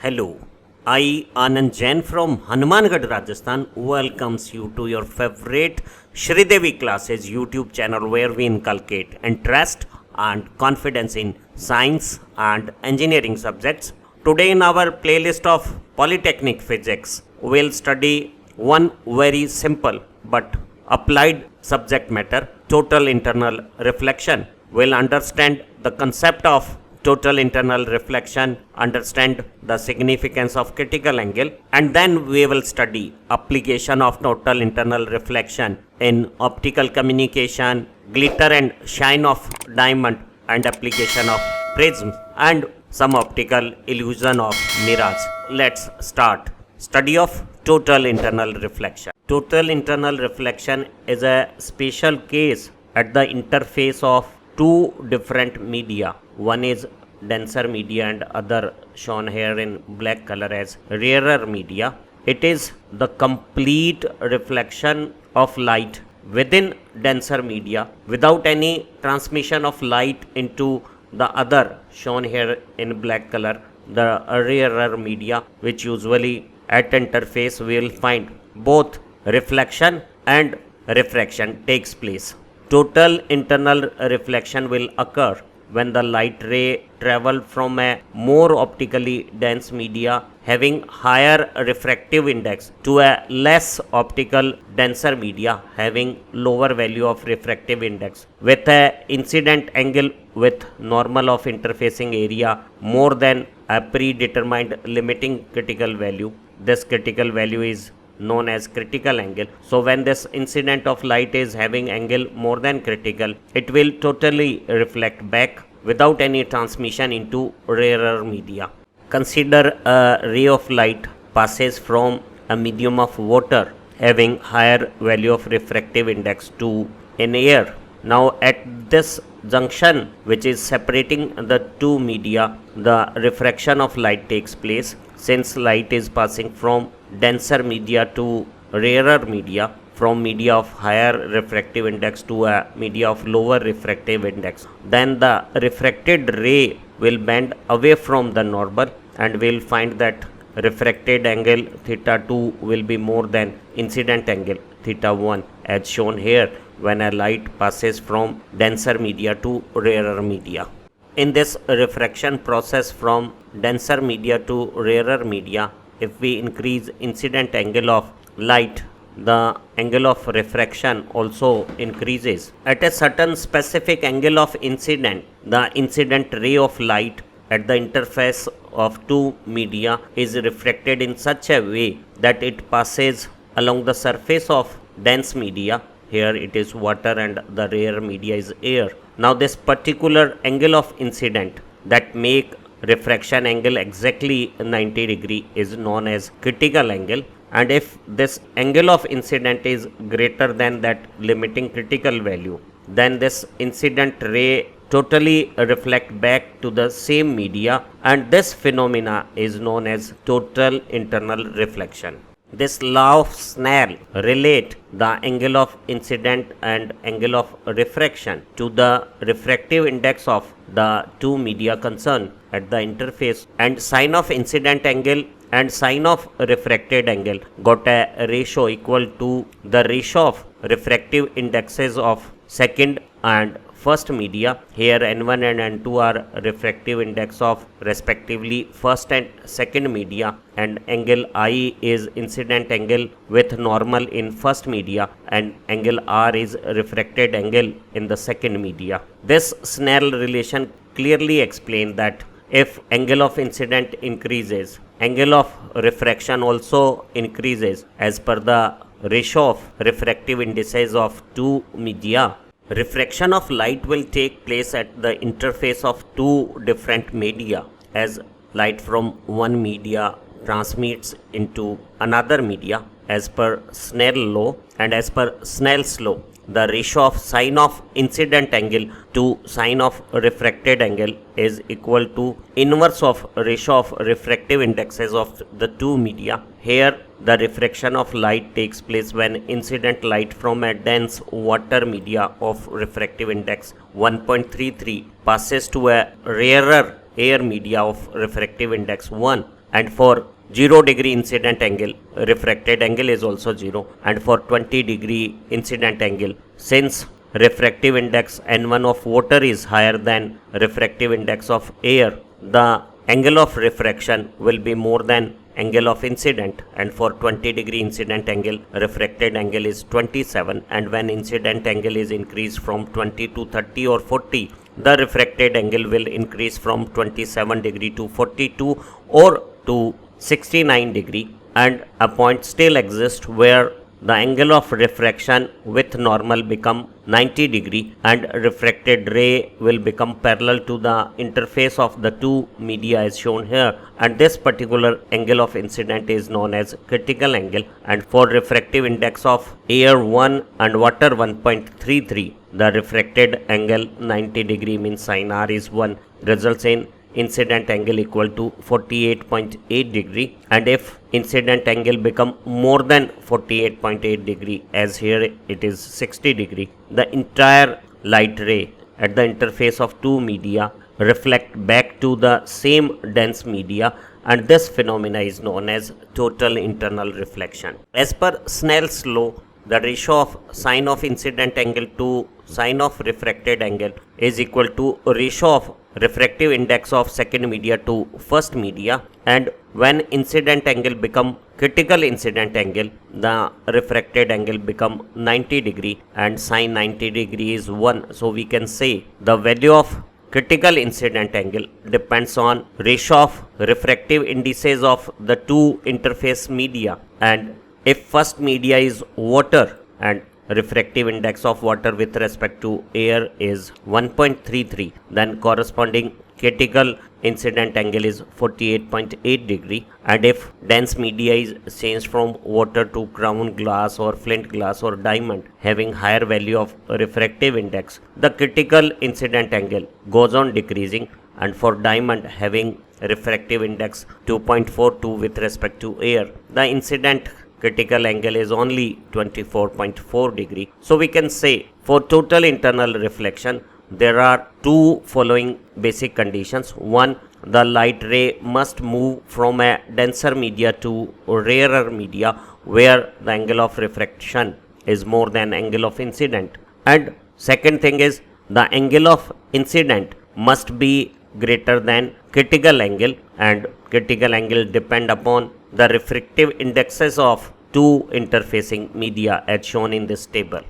Hello, I Anand Jain from Hanumangarh, Rajasthan welcomes you to your favorite Shridevi classes YouTube channel where we inculcate interest and confidence in science and engineering subjects. Today in our playlist of Polytechnic Physics, we'll study one very simple but applied subject matter, total internal reflection. We'll understand the concept of total internal reflection, understand the significance of critical angle, and then we will study application of total internal reflection in optical communication, glitter and shine of diamond, and application of prisms, and some optical illusion of mirage. Let's start. Study of total internal reflection. Total internal reflection is a special case at the interface of two different media. One is denser media and other shown here in black color as rarer media. It is the complete reflection of light within denser media without any transmission of light into the other shown here in black color, the rarer media, which usually at interface we will find both reflection and refraction takes place. Total internal reflection will occur when the light ray travel from a more optically dense media having higher refractive index to a less optical denser media having lower value of refractive index with a incident angle with normal of interfacing area more than a predetermined limiting critical value. This critical value is known as critical angle. So when this incident of light is having angle more than critical, it will totally reflect back without any transmission into rarer media. Consider a ray of light passes from a medium of water having higher value of refractive index to an air. Now at this junction which is separating the two media, the refraction of light takes place. Since light is passing from denser media to rarer media, from media of higher refractive index to a media of lower refractive index, then the refracted ray will bend away from the normal and we'll find that refracted angle theta 2 will be more than incident angle theta 1 as shown here when a light passes from denser media to rarer media. In this refraction process from denser media to rarer media, if we increase incident angle of light, the angle of refraction also increases. At a certain specific angle of incident, the incident ray of light at the interface of two media is refracted in such a way that it passes along the surface of dense media. Here it is water and the rare media is air. Now this particular angle of incident that make refraction angle exactly 90 degree is known as critical angle, and if this angle of incident is greater than that limiting critical value, then this incident ray totally reflect back to the same media, and this phenomena is known as total internal reflection. This law of Snell relate the angle of incident and angle of refraction to the refractive index of the two media concerned at the interface, and sine of incident angle and sine of refracted angle got a ratio equal to the ratio of refractive indexes of second and first media. Here N1 and N2 are refractive index of respectively first and second media, and angle I is incident angle with normal in first media, and angle R is refracted angle in the second media. This Snell relation clearly explains that if angle of incident increases, angle of refraction also increases as per the ratio of refractive indices of two media. Refraction of light will take place at the interface of two different media as light from one media transmits into another media as per Snell law, and as per Snell's law the ratio of sine of incident angle to sine of refracted angle is equal to inverse of ratio of refractive indexes of the two media. Here the refraction of light takes place when incident light from a dense water media of refractive index 1.33 passes to a rarer air media of refractive index 1 and for 0 degree incident angle, refracted angle is also 0, and for 20 degree incident angle, since refractive index N1 of water is higher than refractive index of air, the angle of refraction will be more than angle of incident, and for 20 degree incident angle, refracted angle is 27, and when incident angle is increased from 20 to 30 or 40, the refracted angle will increase from 27 degree to 42 or to 69 degree, and a point still exists where the angle of refraction with normal become 90 degree and refracted ray will become parallel to the interface of the two media as shown here, and this particular angle of incident is known as critical angle. And for refractive index of air 1 and water 1.33, the refracted angle 90 degree means sin r is 1 results in incident angle equal to 48.8 degree, and if incident angle become more than 48.8 degree, as here it is 60 degree, the entire light ray at the interface of two media reflect back to the same dense media, and this phenomena is known as total internal reflection. As per Snell's law, the ratio of sine of incident angle to sine of refracted angle is equal to ratio of refractive index of second media to first media, and when incident angle become critical incident angle, the refracted angle become 90 degree and sine 90 degree is 1. So we can say the value of critical incident angle depends on ratio of refractive indices of the two interface media, and if first media is water and refractive index of water with respect to air is 1.33, then corresponding critical incident angle is 48.8 degree, and if dense media is changed from water to crown glass or flint glass or diamond having higher value of refractive index, the critical incident angle goes on decreasing, and for diamond having refractive index 2.42 with respect to air, the incident critical angle is only 24.4 degree. So we can say for total internal reflection, there are two following basic conditions. One, the light ray must move from a denser media to rarer media where the angle of refraction is more than angle of incident. And second thing is the angle of incident must be greater than critical angle, and critical angle depend upon the refractive indexes of two interfacing media as shown in this table.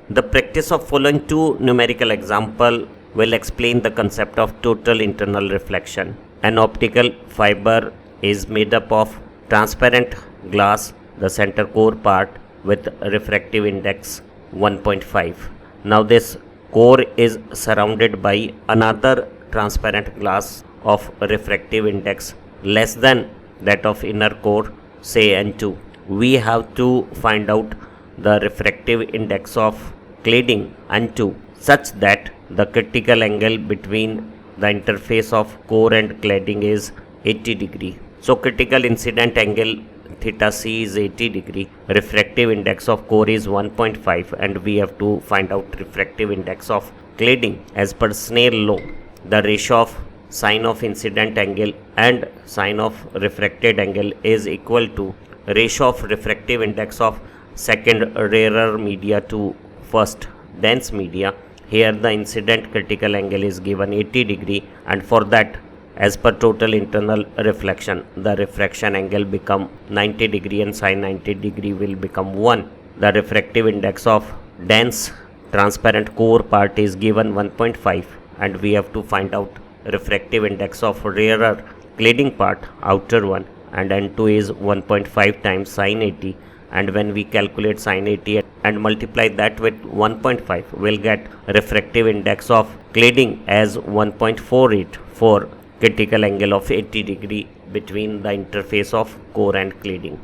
The practice of following two numerical example will explain the concept of total internal reflection. An optical fiber is made up of transparent glass, the center core part with refractive index 1.5. Now this core is surrounded by another transparent glass of refractive index less than that of inner core, say N2. We have to find out the refractive index of cladding N2 such that the critical angle between the interface of core and cladding is 80 degree. So critical incident angle theta c is 80 degree, refractive index of core is 1.5, and we have to find out refractive index of cladding. As per Snell law, the ratio of sine of incident angle and sine of refracted angle is equal to ratio of refractive index of second rarer media to first dense media. Here the incident critical angle is given 80 degree, and for that, as per total internal reflection, the refraction angle become 90 degree and sine 90 degree will become 1. The refractive index of dense transparent core part is given 1.5, and we have to find out refractive index of rarer cladding part, outer one, and N2 is 1.5 times sine 80, and when we calculate sine 80 and multiply that with 1.5, we'll get refractive index of cladding as 1.48 for critical angle of 80 degree between the interface of core and cladding.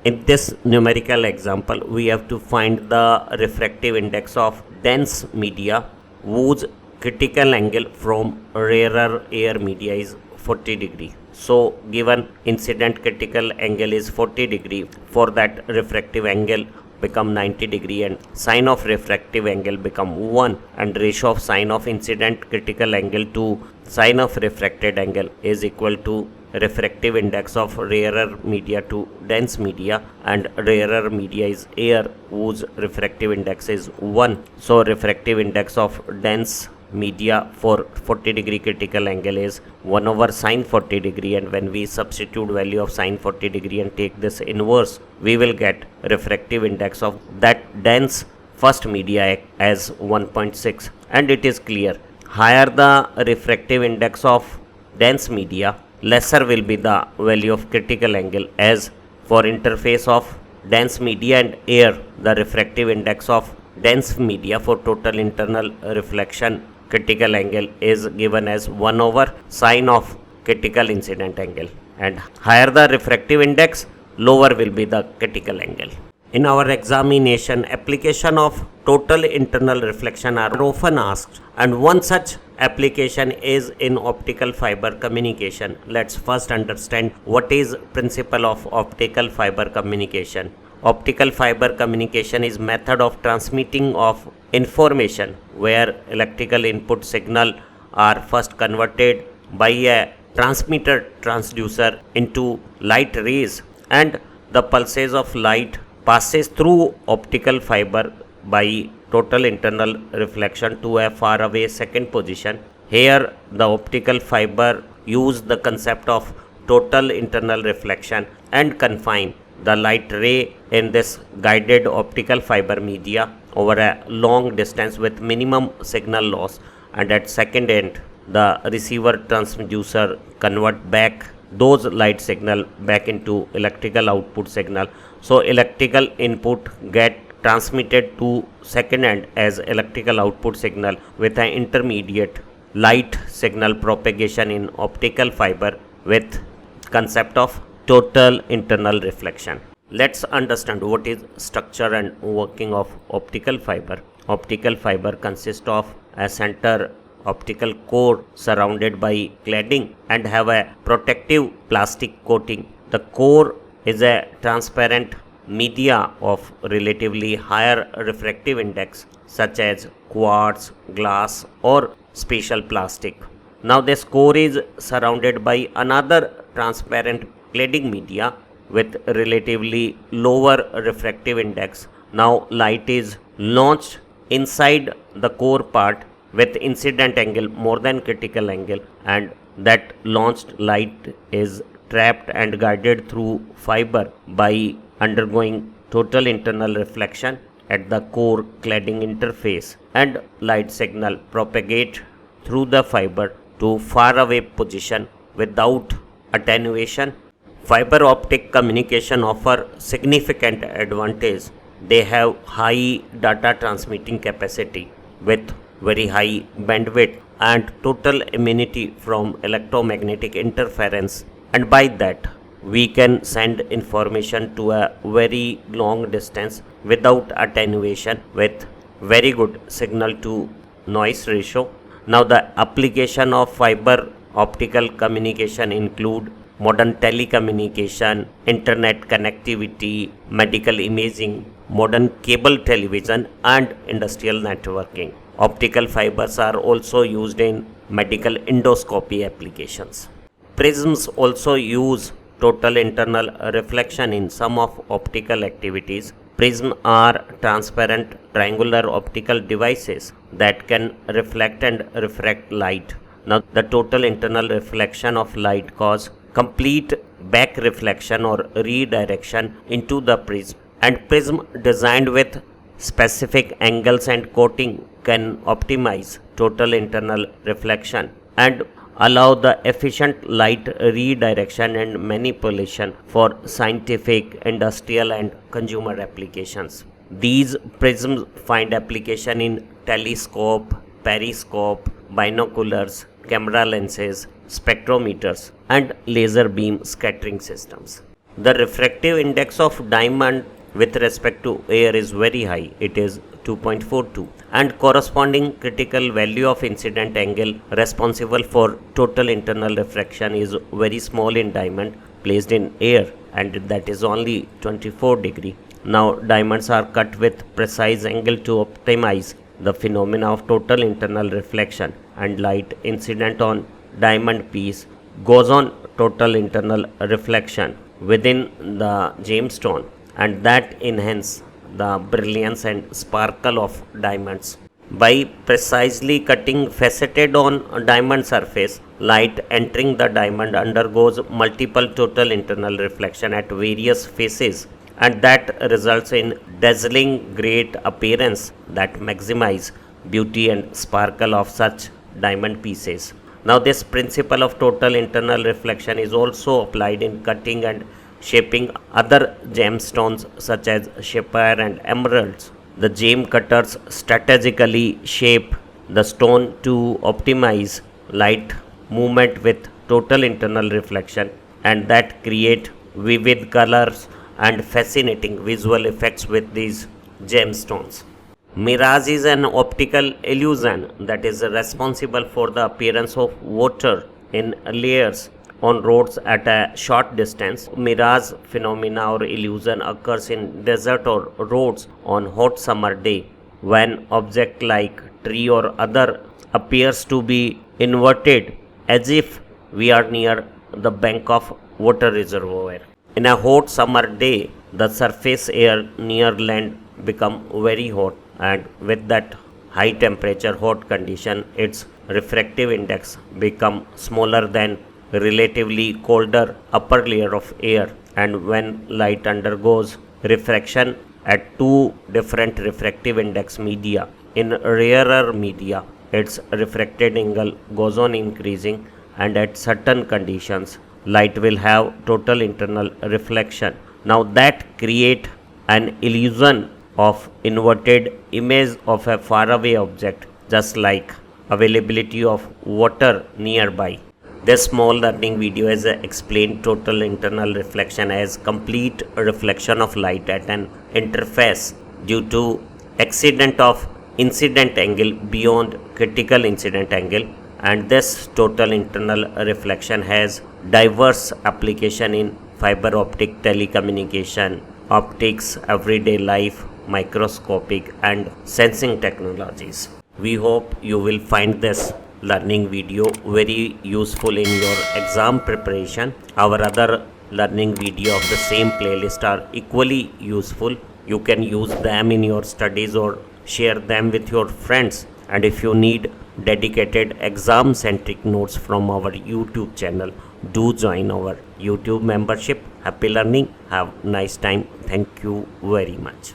In this numerical example, we have to find the refractive index of dense media whose critical angle from rarer air media is 40 degree. So given incident critical angle is 40 degree, for that refractive angle become 90 degree and sine of refractive angle become 1, and ratio of sine of incident critical angle to sine of refracted angle is equal to refractive index of rarer media to dense media, and rarer media is air, whose refractive index is 1. So refractive index of dense media for 40 degree critical angle is 1 over sine 40 degree, and when we substitute value of sine 40 degree and take this inverse, we will get refractive index of that dense first media as 1.6. And it is clear, higher the refractive index of dense media, lesser will be the value of critical angle, as for interface of dense media and air, the refractive index of dense media for total internal reflection critical angle is given as 1 over sine of critical incident angle, and higher the refractive index, lower will be the critical angle. In our examination, application of total internal reflection are often asked, and one such application is in optical fiber communication. Let's first understand what is principle of optical fiber communication. Optical fiber communication is method of transmitting of information where electrical input signal are first converted by a transmitter transducer into light rays, and the pulses of light passes through optical fiber by total internal reflection to a far away second position. Here the optical fiber use the concept of total internal reflection and confine the light ray in this guided optical fiber media over a long distance with minimum signal loss, and at second end the receiver transducer convert back those light signal back into electrical output signal. So electrical input get transmitted to second end as electrical output signal with an intermediate light signal propagation in optical fiber with concept of total internal reflection. Let's understand what is structure and working of optical fiber. Optical fiber consists of a center optical core surrounded by cladding and have a protective plastic coating. The core is a transparent media of relatively higher refractive index such as quartz, glass or special plastic. Now this core is surrounded by another transparent cladding media with relatively lower refractive index. Now light is launched inside the core part with incident angle more than critical angle, and that launched light is trapped and guided through fiber by undergoing total internal reflection at the core cladding interface, and light signal propagate through the fiber to far away position without attenuation. Fiber optic communication offer significant advantage. They have high data transmitting capacity with very high bandwidth and total immunity from electromagnetic interference, and by that we can send information to a very long distance without attenuation with very good signal to noise ratio. Now the application of fiber optical communication include modern telecommunication, internet connectivity, medical imaging, modern cable television and industrial networking. Optical fibers are also used in medical endoscopy applications. Prisms also use total internal reflection in some of optical activities. Prisms are transparent triangular optical devices that can reflect and refract light. Now the total internal reflection of light cause complete back reflection or redirection into the prism, and prism designed with specific angles and coating can optimize total internal reflection and allow the efficient light redirection and manipulation for scientific, industrial and consumer applications. These prisms find application in telescope, periscope, binoculars, camera lenses, spectrometers and laser beam scattering systems. The refractive index of Dimond with respect to air is very high. It is 2.42, and corresponding critical value of incident angle responsible for total internal refraction is very small in Dimond placed in air, and that is only 24 degree. Now diamonds are cut with precise angle to optimize the phenomena of total internal reflection, and light incident on diamond piece goes on total internal reflection within the gemstone, and that enhance the brilliance and sparkle of diamonds. By precisely cutting faceted on a diamond surface, light entering the diamond undergoes multiple total internal reflection at various faces, and that results in dazzling great appearance that maximize beauty and sparkle of such diamond pieces. Now, this principle of total internal reflection is also applied in cutting and shaping other gemstones such as sapphire and emeralds. The gem cutters strategically shape the stone to optimize light movement with total internal reflection, and that create vivid colors and fascinating visual effects with these gemstones. Mirage is an optical illusion that is responsible for the appearance of water in layers on roads at a short distance. Mirage phenomena or illusion occurs in desert or roads on hot summer day when object like tree or other appears to be inverted as if we are near the bank of water reservoir. In a hot summer day, the surface air near land become very hot, and with that high temperature hot condition, its refractive index become smaller than relatively colder upper layer of air, and when light undergoes refraction at two different refractive index media in rarer media, its refracted angle goes on increasing, and at certain conditions light will have total internal reflection. Now that create an illusion of inverted image of a faraway object, just like availability of water nearby. This small learning video has explained total internal reflection as complete reflection of light at an interface due to accident of incident angle beyond critical incident angle, and this total internal reflection has diverse application in fiber optic telecommunication, optics, everyday life, microscopic and sensing technologies. We hope you will find this learning video very useful in your exam preparation. Our other learning video of the same playlist are equally useful. You can use them in your studies or share them with your friends. And if you need dedicated exam centric notes from our YouTube channel, do join our YouTube membership. Happy learning. Have nice time. Thank you very much.